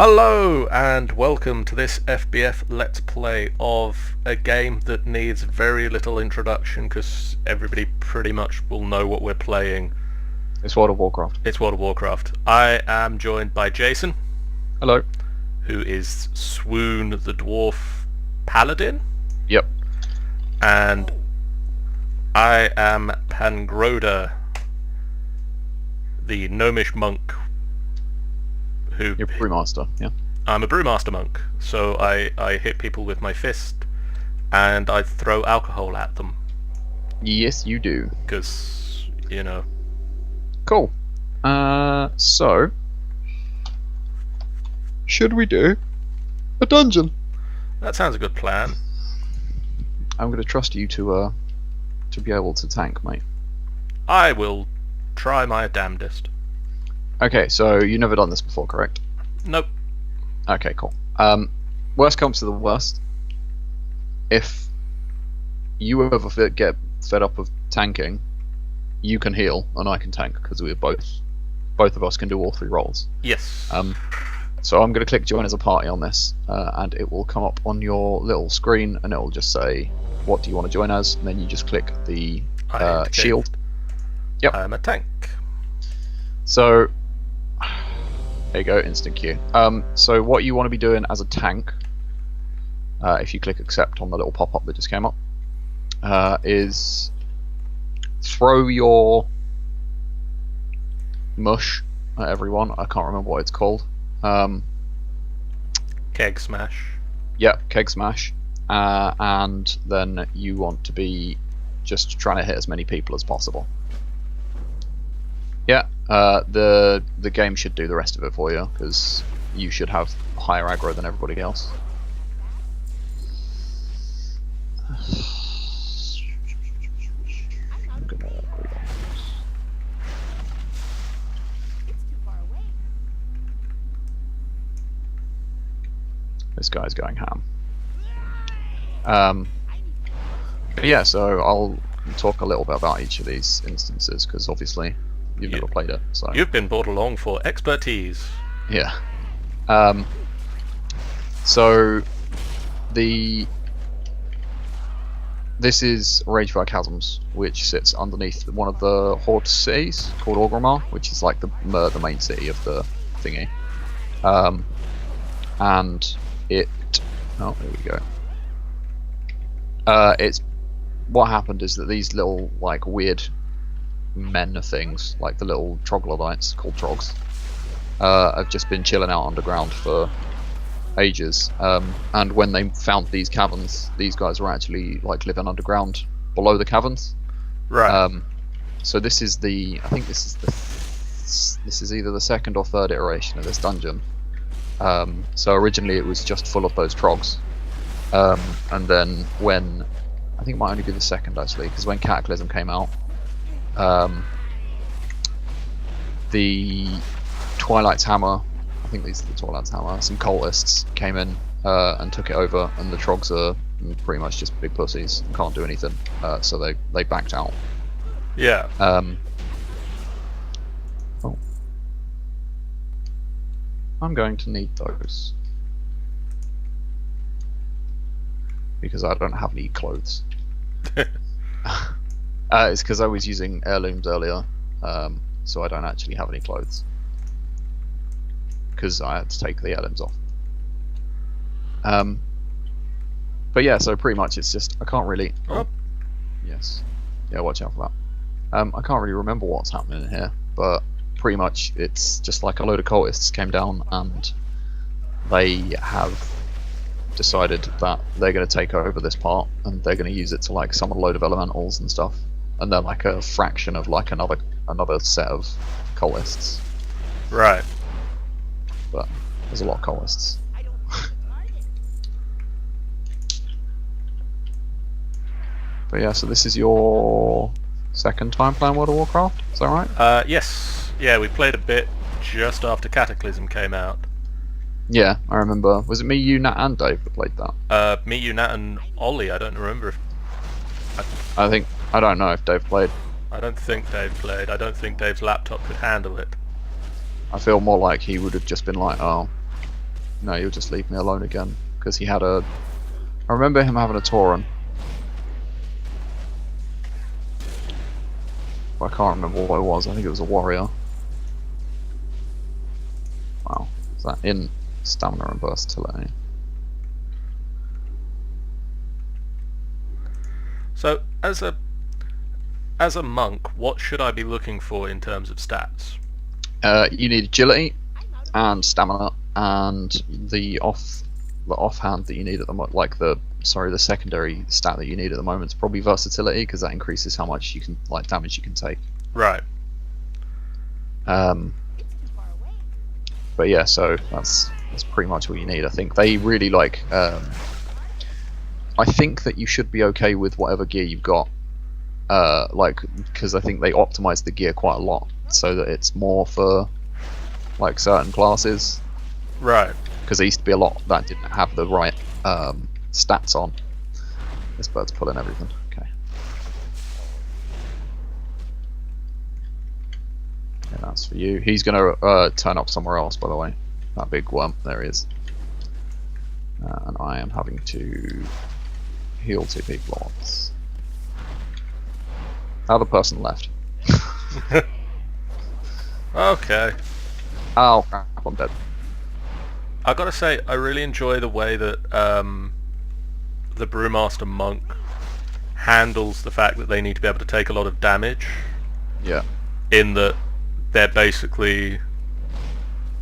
Hello and welcome to this FBF Let's Play of a game that needs very little introduction because everybody pretty much will know what we're playing. It's World of Warcraft. It's World of Warcraft. I am joined by Jason, Hello. who is Swoon the Dwarf Paladin, Yep. and I am Pangroda, the gnomish monk who... You're brewmaster, yeah. I'm a brewmaster monk, so I hit people with my fist and I throw alcohol at them Yes, you do. because, you know. Cool. So should we do a dungeon? That sounds a good plan. I'm going to trust you to be able to tank, mate. I will try my damnedest. Okay, so you've never done this before, correct? Nope. Okay, cool. Worst comes to the worst. If you ever get fed up of tanking, you can heal and I can tank because we're both of us can do all three roles. Yes. So I'm going to click join as a party on this, and it will come up on your little screen, and it will just say, what do you want to join as? And then you just click the shield. Yep. I'm a tank. So, there you go, instant queue. So what you want to be doing as a tank, if you click accept on the little pop-up that just came up, is throw your mush at everyone. I can't remember what it's called. Keg smash. Yep, keg smash. And then you want to be just trying to hit as many people as possible. Yeah, the game should do the rest of it for you, because you should have higher aggro than everybody else. I'm gonna agree on this. This guy's going ham. But yeah, so I'll talk a little bit about each of these instances, because obviously you've never played it. So You've been brought along for expertise. yeah. So this is Ragefire Chasms, which sits underneath one of the Horde cities called Orgrimmar, which is like the main city of the thingy. And it there we go. It's what happened is that these little like weird men things, like the little troglodytes called trogs, have just been chilling out underground for ages. And when they found these caverns, these guys were actually like living underground below the caverns. Right. So this is I think this is either the second or third iteration of this dungeon. So originally it was just full of those trogs, and then when I think it might only be the second actually, because when Cataclysm came out, the Twilight's Hammer, I think these are the Twilight's Hammer, some cultists came in and took it over, and the trogs are pretty much just big pussies and can't do anything, so they backed out. Yeah. Oh. I'm going to need those because I don't have any clothes. It's because I was using heirlooms earlier, so I don't actually have any clothes because I had to take the heirlooms off. But yeah, so pretty much it's just I can't really. Oh, yes, yeah, watch out for that. I can't really remember what's happening in here, but pretty much it's just like a load of cultists came down and they have decided that they're going to take over this part and they're going to use it to like summon a load of elementals and stuff, and they're like a fraction of like another set of cultists. Right. But there's a lot of cultists. But yeah, so this is your second time playing World of Warcraft, is that right? Yes. Yeah, we played a bit just after Cataclysm came out. Yeah, I remember. Was it me, you, Nat, and Dave that played that? Me, you, Nat, and Ollie. I don't remember if... I don't know if Dave played. I don't think Dave played. I don't think Dave's laptop could handle it. I feel more like he would have just been like, oh, No, you'll just leave me alone again. Because he had a... I remember him having a Tauren. I can't remember what it was. I think it was a warrior. Wow. Is that in stamina and versatility? So, as a monk, what should I be looking for in terms of stats? You need agility and stamina, and the offhand that you need at the moment, like the secondary stat that you need at the moment is probably versatility, because that increases how much you can damage you can take. Right. But yeah, so that's pretty much what you need. I think they really like. I think that you should be okay with whatever gear you've got, because I think they optimize the gear quite a lot so that it's more for like certain classes. Right. Because there used to be a lot that didn't have the right stats on. This bird's pulling everything. Okay. Yeah, that's for you. He's gonna turn up somewhere else, by the way. That big worm. There he is. And I am having to heal 2 people at once. Other person left. Okay. Oh crap, I'm dead. I gotta say, I really enjoy the way that the Brewmaster Monk handles the fact that they need to be able to take a lot of damage. Yeah. In that they're basically,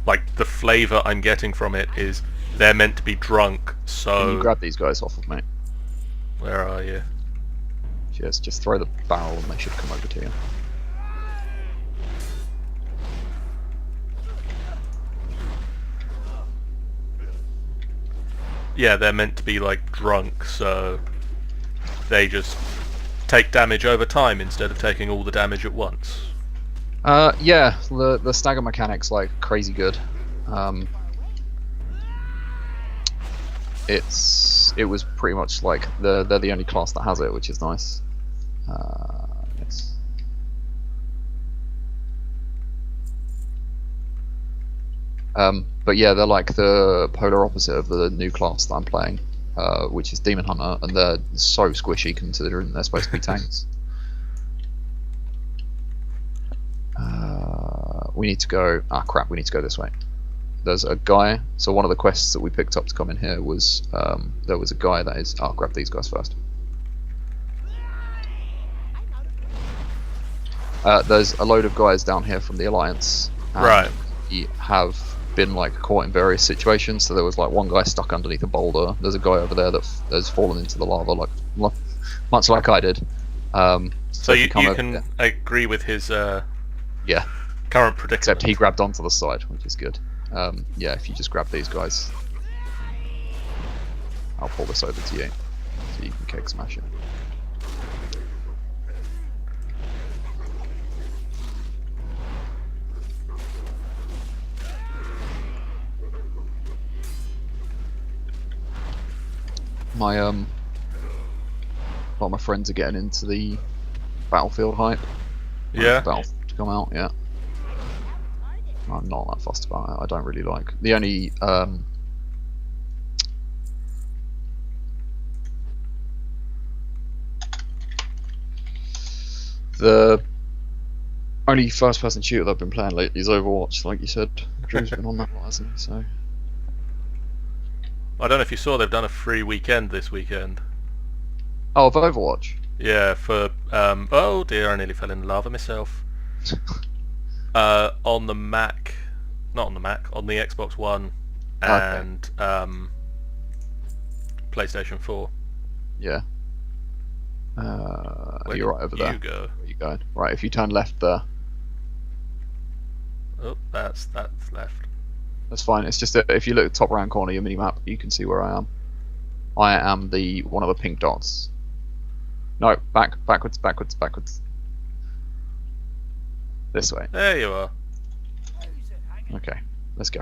like, the flavour I'm getting from it is they're meant to be drunk, so... Can you grab these guys off of me? Where are you? Just throw the barrel and they should come over to you. Yeah, they're meant to be, like, drunk, so they just take damage over time instead of taking all the damage at once. Yeah, the stagger mechanic's like crazy good. It was pretty much like they're the only class that has it, which is nice. Yes. But yeah, they're like the polar opposite of the new class that I'm playing, which is Demon Hunter, and they're so squishy considering they're supposed to be tanks. We need to go. Ah, crap! We need to go this way. There's a guy. So one of the quests that we picked up to come in here was there was a guy that is. I'll grab these guys first. There's a load of guys down here from the Alliance. Right. We have been like caught in various situations. So there was like one guy stuck underneath a boulder. There's a guy over there that has fallen into the lava, like much like I did. So you can agree with his yeah, current predicament. except he grabbed onto the side, which is good. Yeah, if you just grab these guys, I'll pull this over to you so you can kick smash it. My a lot of my friends are getting into the Battlefield hype. Yeah. Battlefield to come out, yeah. I'm not that fussed about it. I don't really like the only the only first-person shooter that I've been playing lately is Overwatch, like you said. Drew's been on that one, hasn't he? So I don't know if you saw, they've done a free weekend this weekend. oh, of Overwatch. Yeah, for oh dear, I nearly fell in lava myself. On the Mac, not on the Mac, on the Xbox One and PlayStation 4. Yeah. You're right over there. You go. Where you going? Right, if you turn left there. Oh, that's left. That's fine. It's just that if you look at the top right corner of your mini map, you can see where I am. I am the one of the pink dots. No, backwards. This way. There you are. Okay, let's go.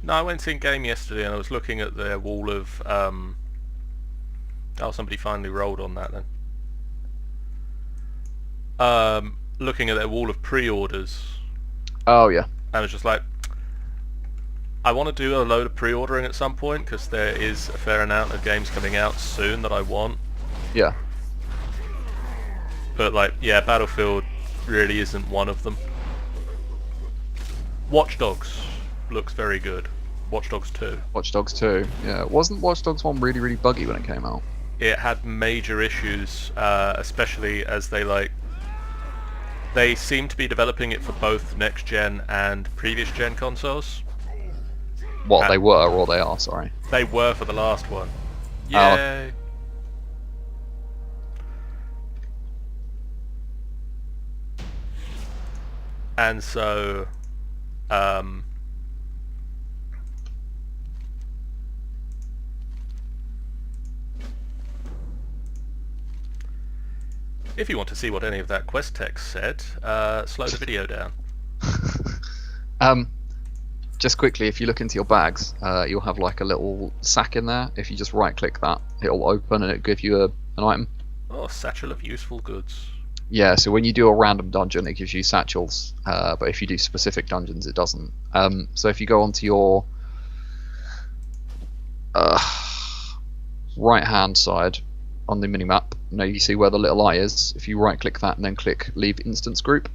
No, I went in game yesterday and I was looking at their wall of Oh, somebody finally rolled on that then. Looking at their wall of pre-orders, Oh yeah. I was just like, I want to do a load of pre-ordering at some point because there is a fair amount of games coming out soon that I want. Yeah. But like, yeah, Battlefield really isn't one of them. Watch Dogs looks very good. Watch Dogs 2. Watch Dogs 2. Yeah. Wasn't Watch Dogs 1 really, really buggy when it came out? It had major issues, especially as they seem to be developing it for both next gen and previous gen consoles. What they were, or they are, sorry. They were for the last one. Oh. Yay! And so, if you want to see what any of that quest text said, slow the video down. Just quickly, if you look into your bags, you'll have like a little sack in there. If you just right-click that, it'll open and it'll give you an item. Oh, satchel of useful goods. Yeah, so when you do a random dungeon, it gives you satchels, but if you do specific dungeons, it doesn't. So if you go onto your right-hand side on the minimap, you see where the little eye is. If you right-click that and then click Leave Instance Group.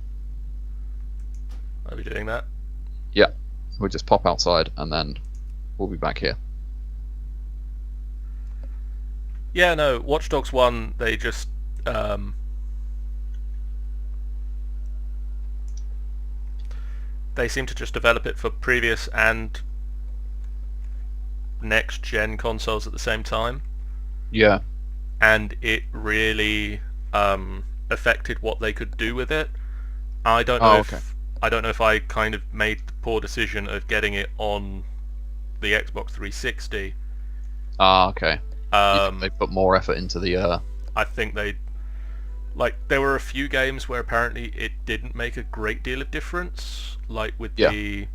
Are we doing that? Yeah, we'll just pop outside and then we'll be back here. Yeah, no, Watch Dogs 1, they just... they seem to just develop it for previous and next-gen consoles at the same time. Yeah. And it really affected what they could do with it. I don't know if I kind of made the poor decision of getting it on the Xbox 360. Okay. Um, they put more effort into the. I think they, like, there were a few games where apparently it didn't make a great deal of difference, like with the.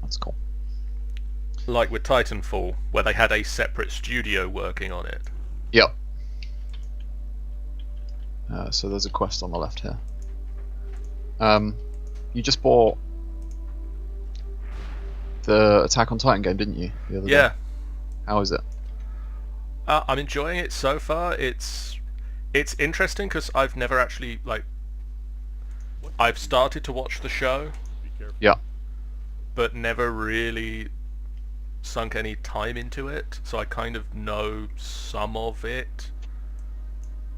That's cool. Like with Titanfall, where they had a separate studio working on it. Yep. So there's a quest on the left here. You just bought the Attack on Titan game, didn't you? The other day? How is it? I'm enjoying it so far. It's interesting because I've never actually I've started to watch the show. Yeah. But never really sunk any time into it, so I kind of know some of it.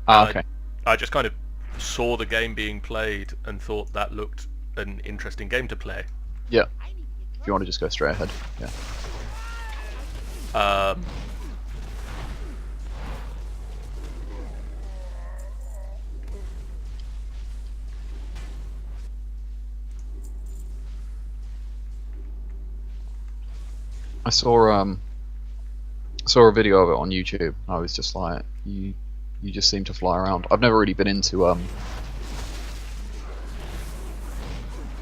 Okay. I just kind of saw the game being played and thought that looked an interesting game to play. Yeah. If you want to just go straight ahead. Yeah. I saw a video of it on YouTube. I was just like, you just seem to fly around. I've never really been into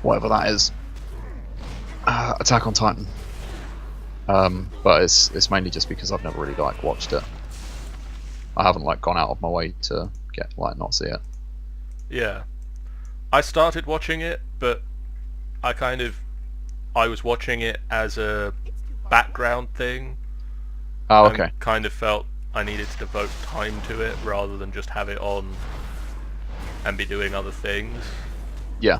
whatever that is, Attack on Titan. But it's mainly just because I've never really watched it. I haven't gone out of my way to get not see it. Yeah, I started watching it, but I was watching it as a background thing. Oh, okay. And kind of felt I needed to devote time to it rather than just have it on and be doing other things. Yeah.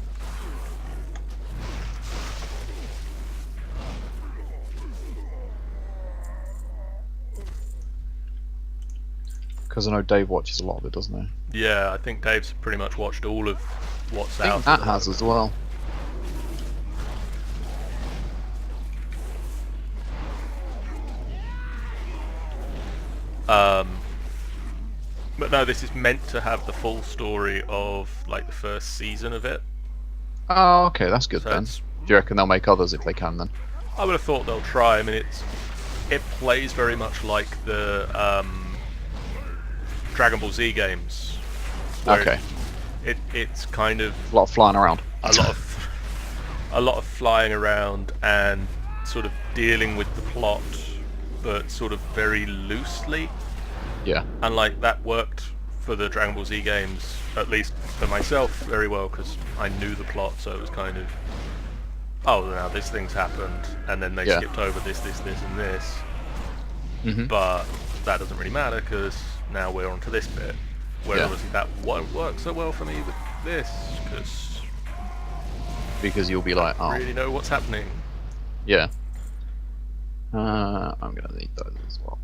Because I know Dave watches a lot of it, doesn't he? Yeah, I think Dave's pretty much watched all of what's I out. think Matt has as well. But no, this is meant to have the full story of the first season of it. Oh, okay, that's good So then. Do you reckon they'll make others if they can then? I would have thought they'll try. I mean, it plays very much like the Dragon Ball Z games. Okay. it's kind of A lot of flying around. a lot of a lot of flying around and sort of dealing with the plot, but sort of very loosely. Yeah. And like that worked for the Dragon Ball Z games, at least for myself, very well because I knew the plot, so it was kind of, oh, now this thing's happened, and then they skipped over this, and this. Mm-hmm. But that doesn't really matter because now we're on to this bit. Whereas obviously that won't work so well for me with this because you'll be like, oh, I really know what's happening. Yeah. I'm gonna need those as well.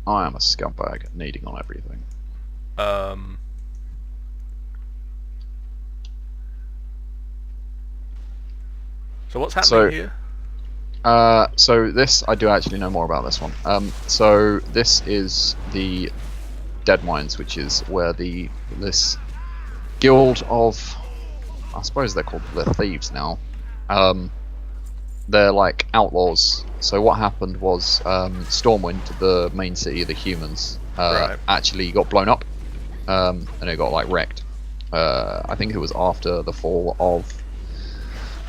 I am a scumbag, needing on everything. So what's happening here? So this, I do actually know more about this one. So this is the Dead Mines, which is where this guild of, I suppose they're called the Thieves now. They're like outlaws. So what happened was Stormwind, the main city of the humans, actually got blown up, and it got like wrecked. I think it was after the fall of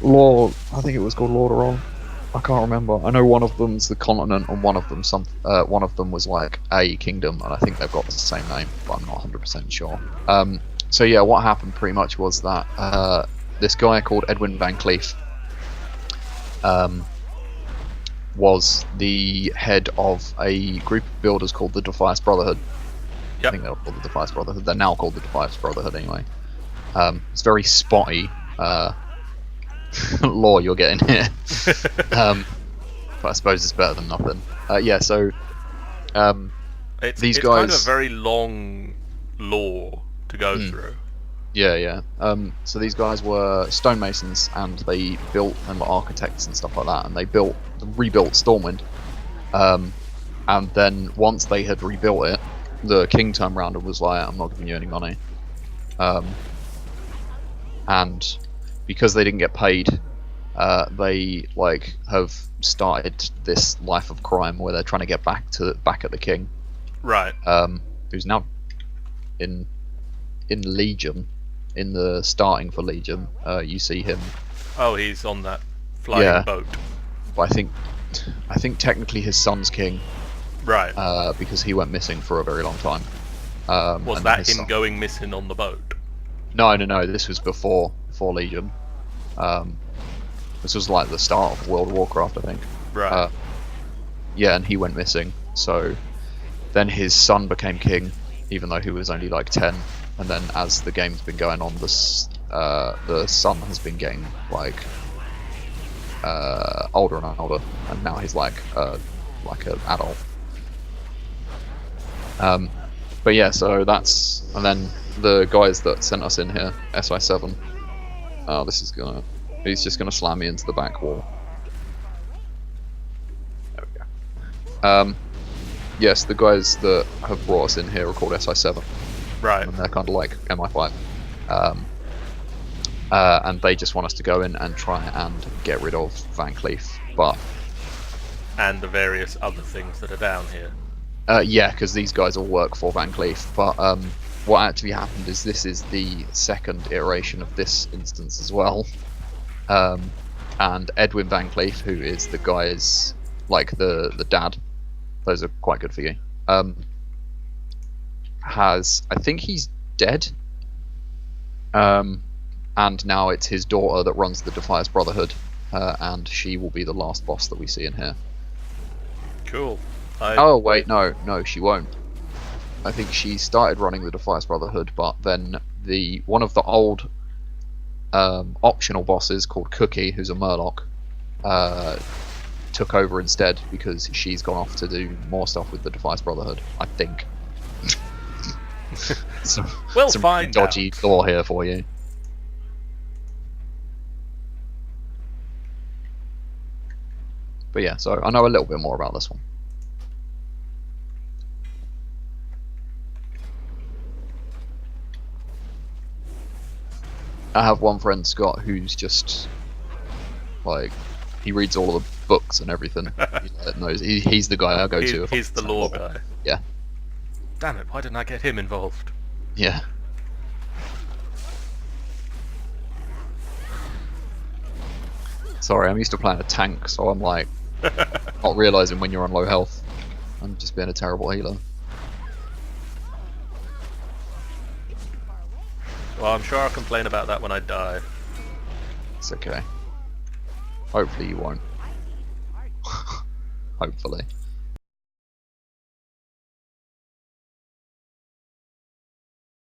Lord. I think it was called Lordaeron. I can't remember. I know one of them's the continent, and one of them was like a kingdom, and I think they've got the same name, but I'm not 100% sure. So yeah, what happened pretty much was that this guy called Edwin Van Cleef was the head of a group of builders called the Defiance Brotherhood. Yep. I think they were called the Defiance Brotherhood. They're now called the Defiance Brotherhood anyway. It's very spotty lore you're getting here. But I suppose it's better than nothing. Yeah, so these guys... kind of a very long lore to go through. Yeah. So these guys were stonemasons, and they built, and were architects and stuff like that, and they rebuilt Stormwind. And then once they had rebuilt it, the king turned around and was like, "I'm not giving you any money." And because they didn't get paid, they like have started this life of crime where they're trying to get back at the king. Right. Who's now in Legion. In the starting for Legion, you see him. Oh, he's on that flying boat. But I think technically his son's king. Right. Because he went missing for a very long time. Was that him going missing on the boat? No. This was before Legion. This was like the start of World of Warcraft, I think. Right. Yeah, and he went missing. So then his son became king, even though he was only like 10. And then as the game's been going on, the son has been getting like older and older, and now he's like an adult. But yeah, so that's, and then the guys that sent us in here, SI7. He's just gonna slam me into the back wall. There we go. Yes, the guys that have brought us in here are called SI7. Right. And they're kind of like MI5. And they just want us to go in and try and get rid of Van Cleef. And the various other things that are down here. Yeah, because these guys all work for Van Cleef. But what actually happened is this is the second iteration of this instance as well. And Edwin Van Cleef, who is the guy's, like the dad, those are quite good for you. I think he's dead, and now it's his daughter that runs the Defiance Brotherhood, and she will be the last boss that we see in here. Cool. Oh wait, no, she won't. I think she started running the Defiance Brotherhood, but then one of the old optional bosses called Cookie, who's a Murloc, took over instead because she's gone off to do more stuff with the Defiance Brotherhood, I think. Some dodgy lore here for you. But yeah, so I know a little bit more about this one. I have one friend, Scott, who's just like, he reads all of the books and everything. He's the guy I go to. He's the lore guy. Yeah. Damn it, why didn't I get him involved? Yeah. Sorry, I'm used to playing a tank, so I'm like not realizing when you're on low health. I'm just being a terrible healer. Well, I'm sure I'll complain about that when I die. It's okay. Hopefully you won't. Hopefully.